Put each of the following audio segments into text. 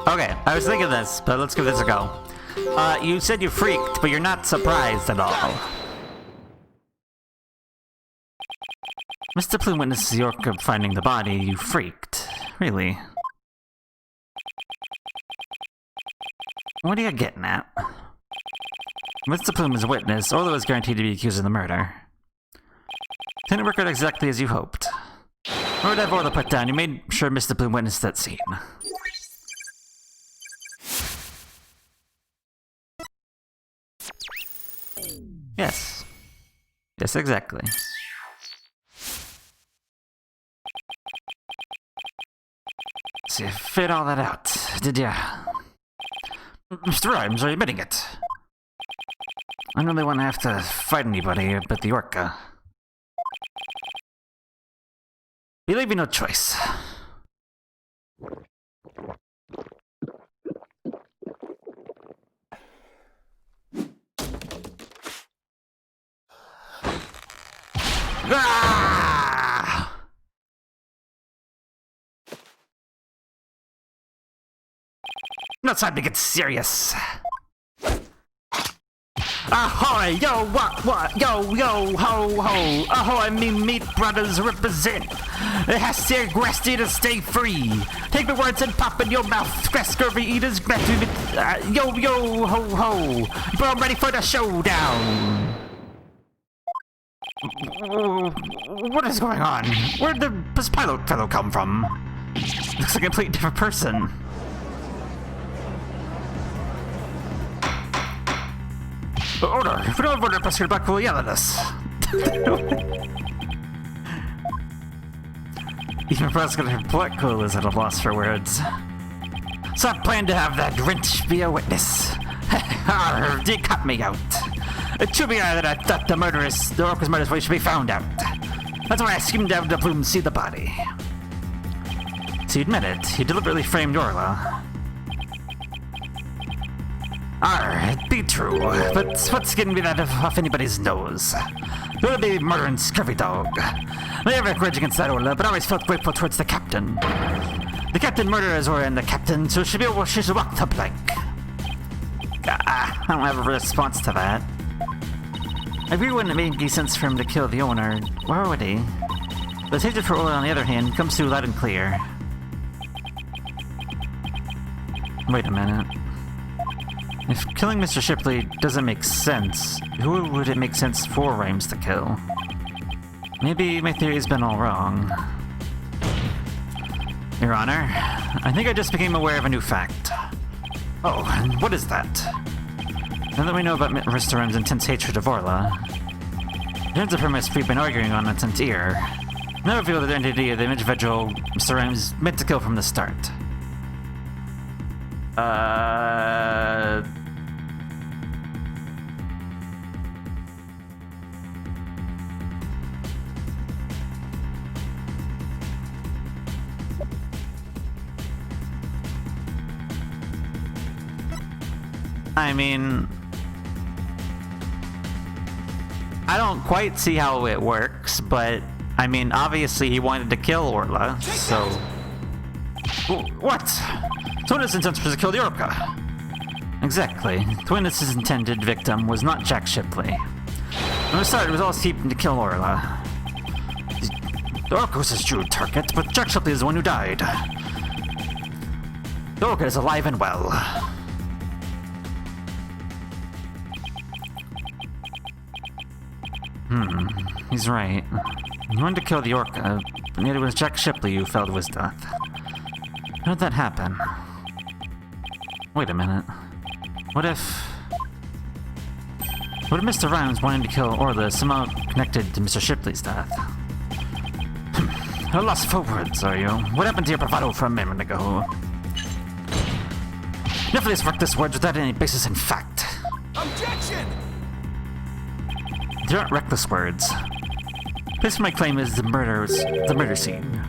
Okay, I was thinking this, but let's give this a go. You said you freaked, but you're not surprised at all. Mr. Plume witnesses the orca finding the body. You freaked. Really? What are you getting at? Mr. Plume is a witness. Orla is guaranteed to be accused of the murder. Didn't work out exactly as you hoped. Or whatever Orla put down, you made sure Mr. Plume witnessed that scene. Yes. Yes, exactly. So you figured all that out, did ya? Mr. Rhymes, are you admitting it? I don't really want to have to fight anybody but the orca. We leave you no choice. Ah! Now it's time to get serious. Ahoy, yo, what, yo, ho, ho. Ahoy, me meat brothers represent. It has to aggressy to stay free. Take the words and pop in your mouth. Scurvy eaters, yo, yo, ho, ho. But I'm ready for the showdown. What is going on? Where'd this pilot fellow come from? Looks like a completely different person. Order! If we don't have order, Professor Buck will yell at us. Even Professor Blackpool is at a loss for words. So I plan to have that wrench be a witness. They cut me out. It should be that I thought the orca's murderous way should be found out. That's why I schemed to have the Plume see the body. So you admit it, he deliberately framed Orla. It'd be true, but what's getting me that off anybody's nose? It would be murdering scurvy dog. I never have a grudge against that Orla, but I always felt grateful towards the captain. The captain murderers were in the captain, so she should walk the plank. I don't have a response to that. I agree wouldn't make any sense for him to kill the owner. Where would he? The hatred for Orla, on the other hand, comes through loud and clear. Wait a minute. If killing Mr. Shipley doesn't make sense, who would it make sense for Rhymes to kill? Maybe my theory's been all wrong. Your Honor, I think I just became aware of a new fact. Oh, and what is that? Now that we know about Mr. Rhymes' intense hatred of Orla, in terms of premise we've been arguing on since ear, now reveal the identity of the individual Mr. Rhymes meant to kill from the start. I mean, I don't quite see how it works, but I mean, obviously he wanted to kill Orla, so... What? Twinus intends to kill the orca. Exactly. Twinus' intended victim was not Jack Shipley. When we started, it was all scheming to kill Orla. The orca was his true target, but Jack Shipley is the one who died. The orca is alive and well. He's right. He wanted to kill the orca, but yet it was Jack Shipley who fell to his death. How did that happen? Wait a minute. What if Mr. Rhymes wanting to kill Orla is somehow connected to Mr. Shipley's death? You're lost for words, are you? What happened to your bravado from a minute ago? Never these reckless words without any basis in fact. Objection! They aren't reckless words. This my claim is the murder scene.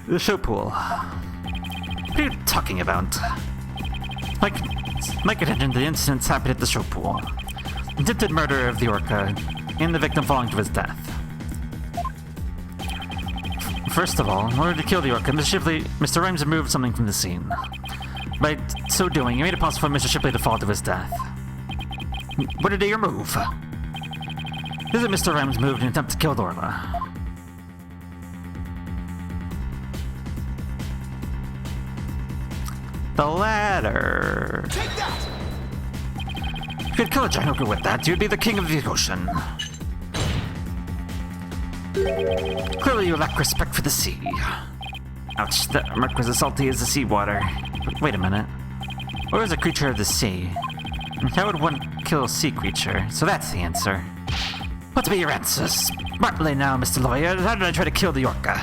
The show pool. What are you talking about? Mike attention to the incidents happened at the show pool. Attempted murder of the orca, and the victim falling to his death. First of all, in order to kill the orca, Mr. Rhymes removed something from the scene. By so doing, he made it possible for Mr. Shipley to fall to his death. What did he remove? This is Mr. Rhymes moved in an attempt to kill Orla. The ladder. Take that! You could kill a giant orca with that, you'd be the king of the ocean. Clearly you lack respect for the sea. Ouch, that remark was as salty as the seawater. But wait a minute. What is a creature of the sea? And how would one kill a sea creature? So that's the answer. What be your answers? Smartly now, Mr. Lawyer. How did I try to kill the orca?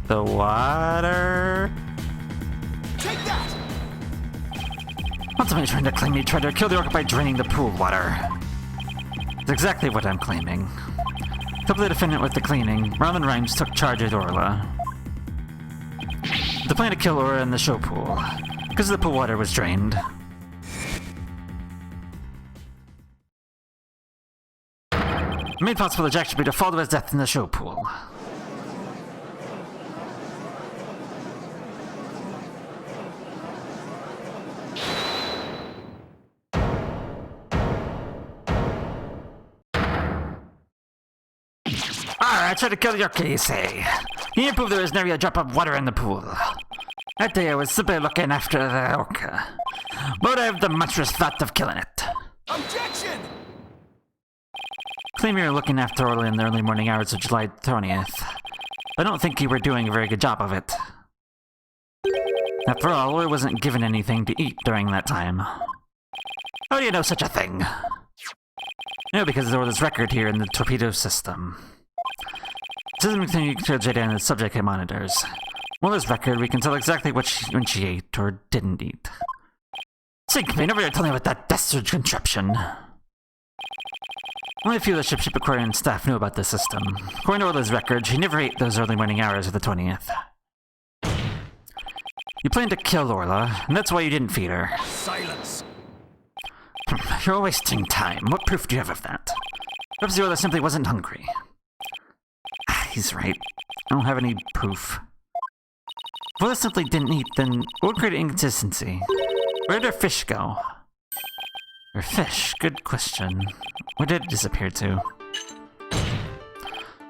The water... Take that! What's somebody trying to claim he tried to kill the orca by draining the pool water? That's exactly what I'm claiming. To help the defendant with the cleaning, Ron Rhymes took charge of Orla. The plan to kill Orla in the show pool, because the pool water was drained. It made possible for Jack Shipley to fall to his death in the show pool. I tried to kill your orca, you say. You didn't prove there was never a drop of water in the pool. That day I was simply looking after the orca. But I have the monstrous thought of killing it. Objection! Claim you were looking after Orla in the early morning hours of July 20th. I don't think you were doing a very good job of it. After all, Orla wasn't given anything to eat during that time. How do you know such a thing? No, because of Orla's record here in the torpedo system. This doesn't mean you can tell Jada and the subject it monitors. With this record, we can tell exactly when she ate or didn't eat. Sink me, never tell me about that dastard contraption. Only a few of the ship's Aquarian staff knew about this system. According to Orla's record, she never ate those early morning hours of the 20th. You planned to kill Orla, and that's why you didn't feed her. Silence! You're wasting time. What proof do you have of that? Perhaps Orla simply wasn't hungry. He's right. I don't have any proof. If Orla simply didn't eat, then what would create an inconsistency? Where did her fish go? Her fish? Good question. Where did it disappear to?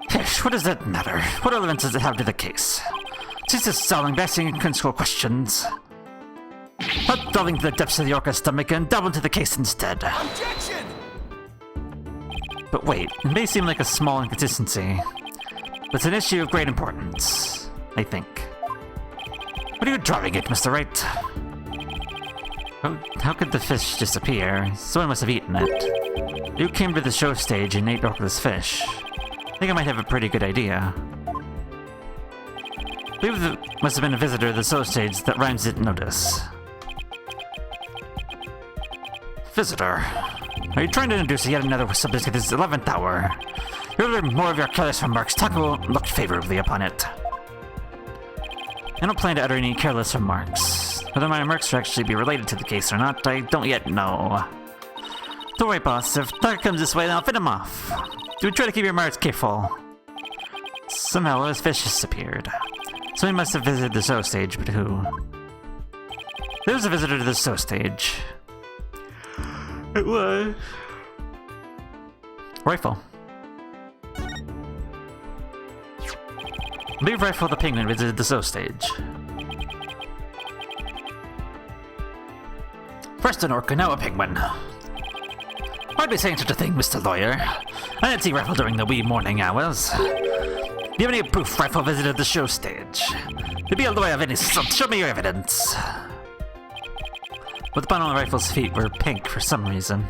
Fish, what does that matter? What relevance does it have to the case? Cease this stalling, asking control questions. Not delving to the depths of the orca's stomach and delve into the case instead. Objection! But wait, it may seem like a small inconsistency, but it's an issue of great importance, I think. What are you driving at, Mr. Wright? How could the fish disappear? Someone must have eaten it. You came to the show stage and ate Orla's fish. I think I might have a pretty good idea. I believe there must have been a visitor to the show stage that Rhymes didn't notice. Visitor? Are you trying to introduce yet another subject at this 11th hour? You'll learn more of your careless remarks. Taco looked favorably upon it. I don't plan to utter any careless remarks. Whether my remarks will actually be related to the case or not, I don't yet know. Don't worry, boss. If Taco comes this way, then I'll fit him off. Do try to keep your remarks careful. Somehow, his fish disappeared. Someone must have visited the show stage, but who? There was a visitor to the show stage. It was... Rifle. I believe Rifle the Penguin visited the show stage. First an orca, now a penguin. Why'd be saying such a thing, Mr. Lawyer? I didn't see Rifle during the wee morning hours. Do you have any proof Rifle visited the show stage? To be able to have any... Show me your evidence. But the bottom of Rifle's feet were pink for some reason.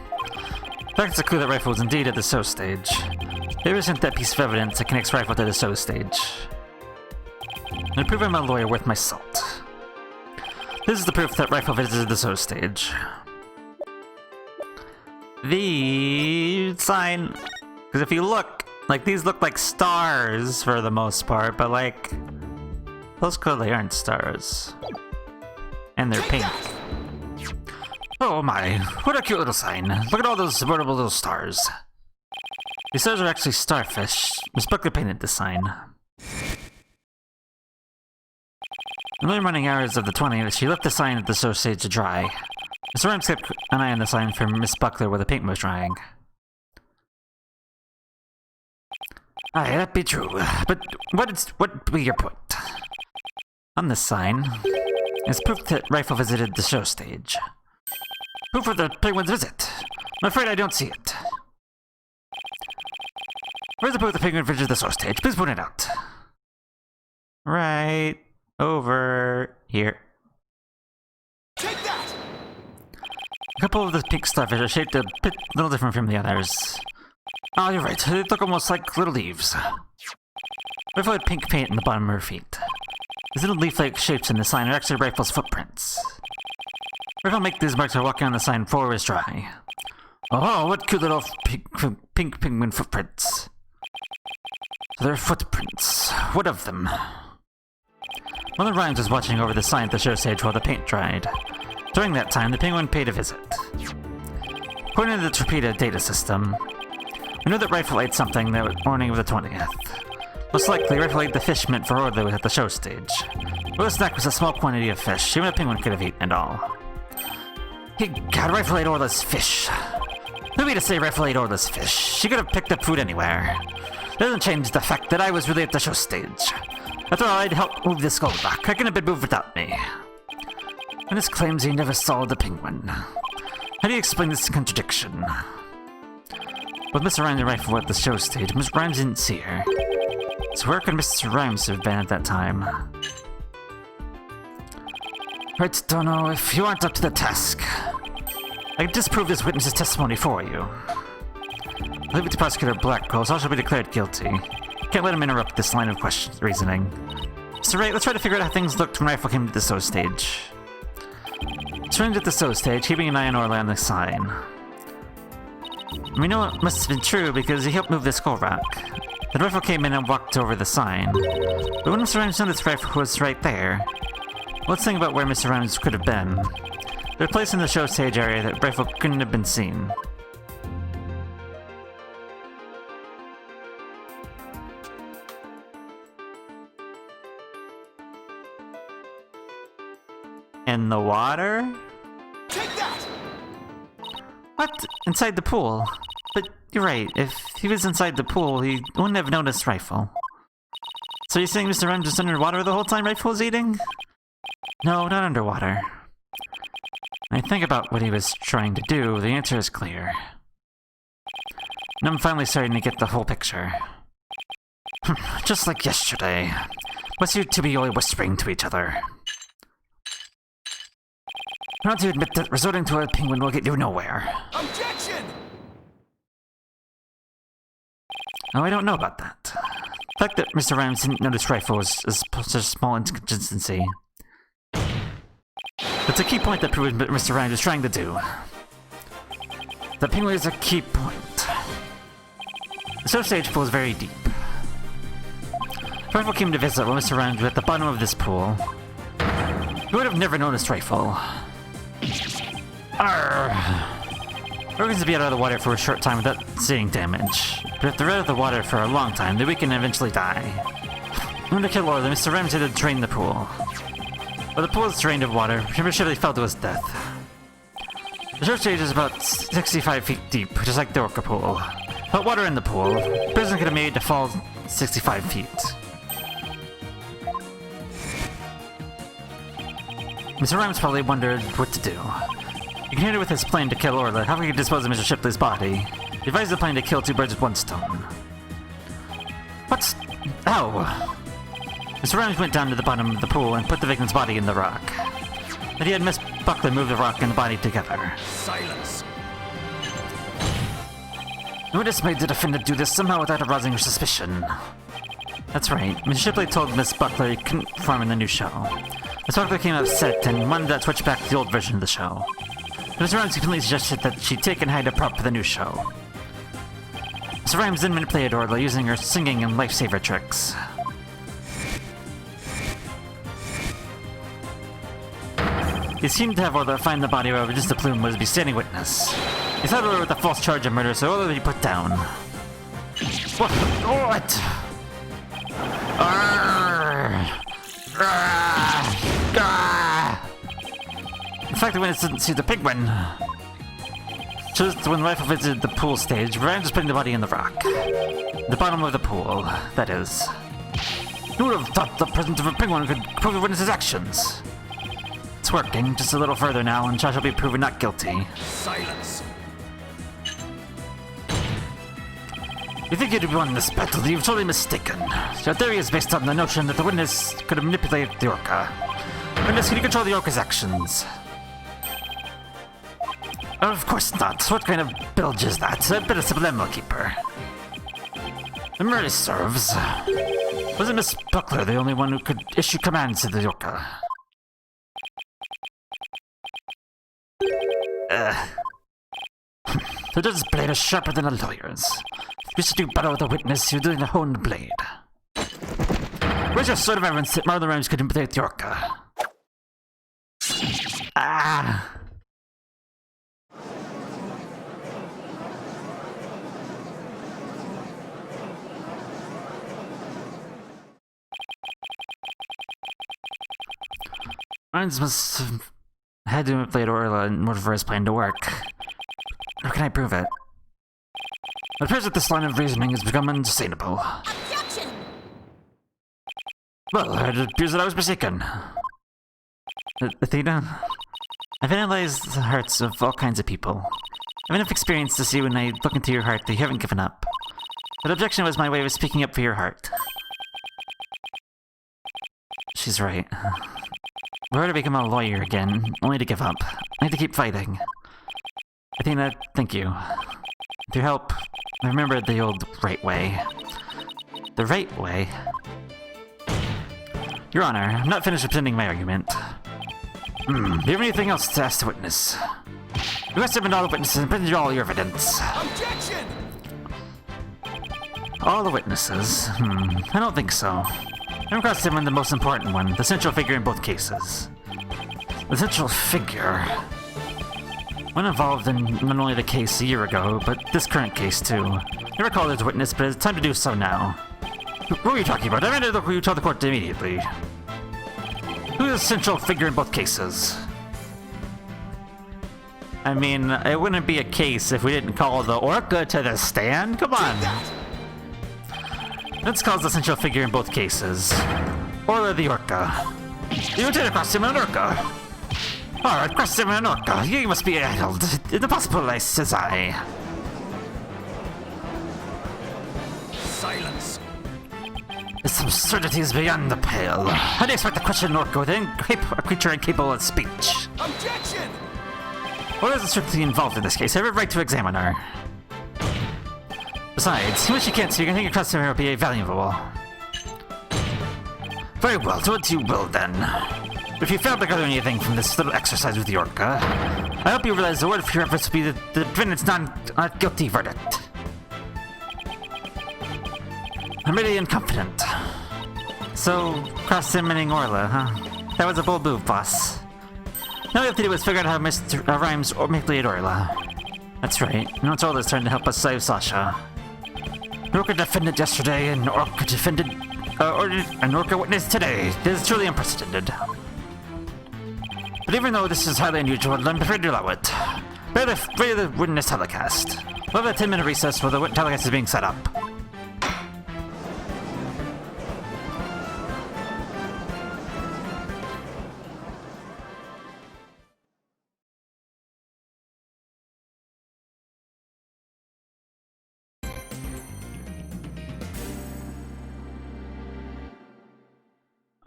That's a clue that Rifle was indeed at the show stage. There isn't that piece of evidence that connects Rifle to the show stage. And to prove I'm a lawyer worth my salt. This is the proof that Rifle visited the show stage. The sign... Because if you look, like, these look like stars for the most part, but like... Those clearly aren't stars. And they're pink. Oh my, what a cute little sign. Look at all those adorable little stars. These stars are actually starfish. Miss Buckler painted the sign. In the running hours of the 20th, she left the sign at the show stage to dry. Mr. Rhymes kept an eye on the sign for Miss Buckler where the paint was drying. Aye, that be true. But what be your point? On this sign is proof that Rifle visited the show stage. Proof of the penguin's visit. I'm afraid I don't see it. Where's the proof the penguin visited the show stage? Please point it out. Right over here. Take that! A couple of the pink starfish are shaped a bit little different from the others. Oh, you're right. They look almost like little leaves. Rifle had pink paint in the bottom of her feet. These little leaf-like shapes in the sign are actually Rifle's footprints. Rifle make these marks while walking on the sign before it was dry. Oh, what cute little pink penguin footprints. They're footprints. What of them? Mother Rhymes was watching over the sign at the show stage while the paint dried. During that time, the penguin paid a visit. According to the Torpedo data system, we know that Rifle ate something that morning of the 20th. Most likely, Rifle ate the fish meant for Orla at the show stage. Well, the snack was a small quantity of fish, even a penguin could have eaten it all. God, Rifle ate Orla's fish. Who be to say Rifle ate Orla's fish? She could have picked up food anywhere. It doesn't change the fact that I was really at the show stage. After all, I'd help move the skull back. I couldn't have been moved without me. And this claims he never saw the penguin. How do you explain this contradiction? With Mr. Rhymes and Rifle at the show stage, Miss Rhymes didn't see her. So where could Mr. Rhymes have been at that time? Right, don't know if you aren't up to the task. I can disprove this witness's testimony for you. I'll leave it to Prosecutor Blackwell, so I shall be declared guilty. Can't let him interrupt this line of reasoning. So Wright, let's try to figure out how things looked when Rifle came to the show stage. Turned at the show stage, keeping an eye on Orla on the sign. We know it must have been true because he helped move the skull rock. Then Rifle came in and walked over the sign. But when Mr. Rhymes noticed Rifle was right there, let's think about where Mr. Rhymes could have been. There's a place in the show stage area that Rifle couldn't have been seen. In the water? Take that! What? Inside the pool? But you're right, if he was inside the pool, he wouldn't have noticed Rifle. So you're saying Mr. Rhymes was underwater the whole time Rifle was eating? No, not underwater. When I think about what he was trying to do, the answer is clear. And I'm finally starting to get the whole picture. Just like yesterday. What's you two be only whispering to each other? I want to admit that resorting to a penguin will get you nowhere. Objection! Oh, I don't know about that. The fact that Mr. Rhymes didn't notice Rifle was such a small inconsistency. That's a key point that proves what Mr. Rhymes is trying to do. The penguin is a key point. The show stage pool is very deep. If Rifle came to visit while Mr. Rhymes was at the bottom of this pool, he would have never noticed Rifle. Arrgh. We're going to be out of the water for a short time without seeing damage. But if they're out of the water for a long time, then we can eventually die. In order to kill Orla, Mr. Rhymes had to drain the pool. When the pool is drained of water, he surely fell to his death. The show stage is about 65 feet deep, just like the Orca pool. Without water in the pool, a person could have made to fall 65 feet. Mr. Rhymes probably wondered what to do. He continued with his plan to kill Orla, how he could dispose of Mr. Shipley's body. He devised the plan to kill two birds with one stone. What? Ow! Mr. Rhymes went down to the bottom of the pool and put the victim's body in the rock. Then he had Miss Buckley move the rock and the body together. Silence! The witness made the defendant do this somehow without arousing her suspicion. That's right. Mr. Shipley told Miss Buckley he couldn't perform in the new show. Miss Buckley came upset and wanted to switch back to the old version of the show. Mr. Rhymes completely suggested that she take and hide a prop for the new show. Mr. Rhymes then manipulated Orla using her singing and lifesaver tricks. He seemed to have Orla find the body where just the plume was be standing witness. He thought Orla with a false charge of murder, so Orla would be put down. What? In fact, when it didn't see the penguin. Just when Rifle visited the pool stage, Ryan was putting the body in the rock. The bottom of the pool, that is. Who would have thought the presence of a penguin could prove witness his actions? It's working, just a little further now, and Josh will be proven not guilty. Silence. You think you'd won this battle, you've totally mistaken. Your theory is based on the notion that the witness could have manipulated the orca. Witness, can you control the orca's actions? Of course not. What kind of bilge is that? A bit of subliminal keeper. It merely serves. Wasn't Miss Buckler the only one who could issue commands to the orca? The judge's blade is sharper than a lawyer's. You should do battle with a witness, you're doing a honed blade. Where's your sword of evidence that Marlon Rhymes could manipulate the orca? Ah! Rhymes must have had to manipulate Orla in order for his plan to work. How can I prove it? It appears that this line of reasoning has become unsustainable. Objection! Well, it appears that I was mistaken. Athena? I've analyzed the hearts of all kinds of people. I've enough experience to see when I look into your heart that you haven't given up. That objection was my way of speaking up for your heart. She's right. Where to become a lawyer again, only to give up. I need to keep fighting. Athena, thank you. With your help, I remembered the old right way. The right way? Your Honor, I'm not finished presenting my argument. Do you have anything else to ask the witness? You must examine all the witnesses and present all your evidence. Objection! All the witnesses? I don't think so. I'm across them on the most important one, the central figure in both cases. The central figure? One involved in not only the case a year ago, but this current case too. Never called as a witness, but it's time to do so now. Who are you talking about? I meant to you tell the court immediately. Who is the central figure in both cases? I mean, it wouldn't be a case if we didn't call the orca to the stand. Come on. Let's call the central figure in both cases. Orla the orca. You did cross him an orca. Alright, cross him an orca. You must be addled. Impossible, says I. Silence. This absurdity is beyond the pale. How do you expect to question an orca with a creature incapable of speech? Objection! Orla is strictly involved in this case. I have a right to examine her. Besides, when she can't see, I think your custom will be valuable. Very well, do what you will then. But if you fail to gather anything from this little exercise with the orca, I hope you realize the word for your efforts will be the defendant's not guilty verdict. I'm ready and confident. So, cross-examining Orla, huh? That was a bold move, boss. Now all we have to do is figure out how Mr. Rhymes manipulated Orla. That's right. Now it's Orla's turn to help us save Sasha. Orca defended yesterday, and Orca defended... an Orca witness today. This is truly unprecedented. But even though this is highly unusual, I'm prepared to allow it. Ready the witness telecast. We'll have a 10-minute recess while the telecast is being set up.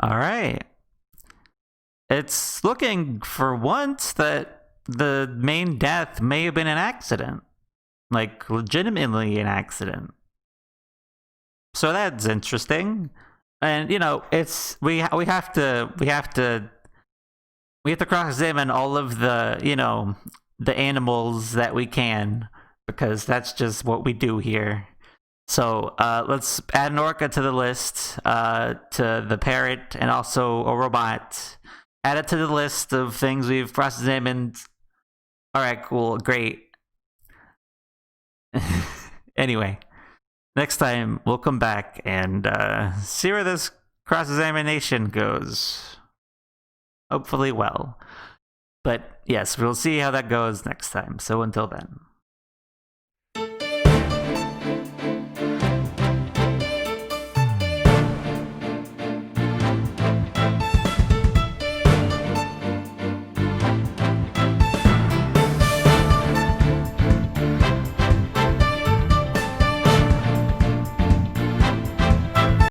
Alright. It's looking for once that the main death may have been an accident. Like, legitimately an accident. So that's interesting. And, you know, it's... We have to cross-examine all of the, you know, the animals that we can. Because that's just what we do here. So, let's add an orca to the list, to the parrot, and also a robot. Add it to the list of things we've cross-examined. Alright, cool, great. Anyway. next time we'll come back and see where this cross-examination goes. Hopefully well. But yes, we'll see how that goes next time. So until then.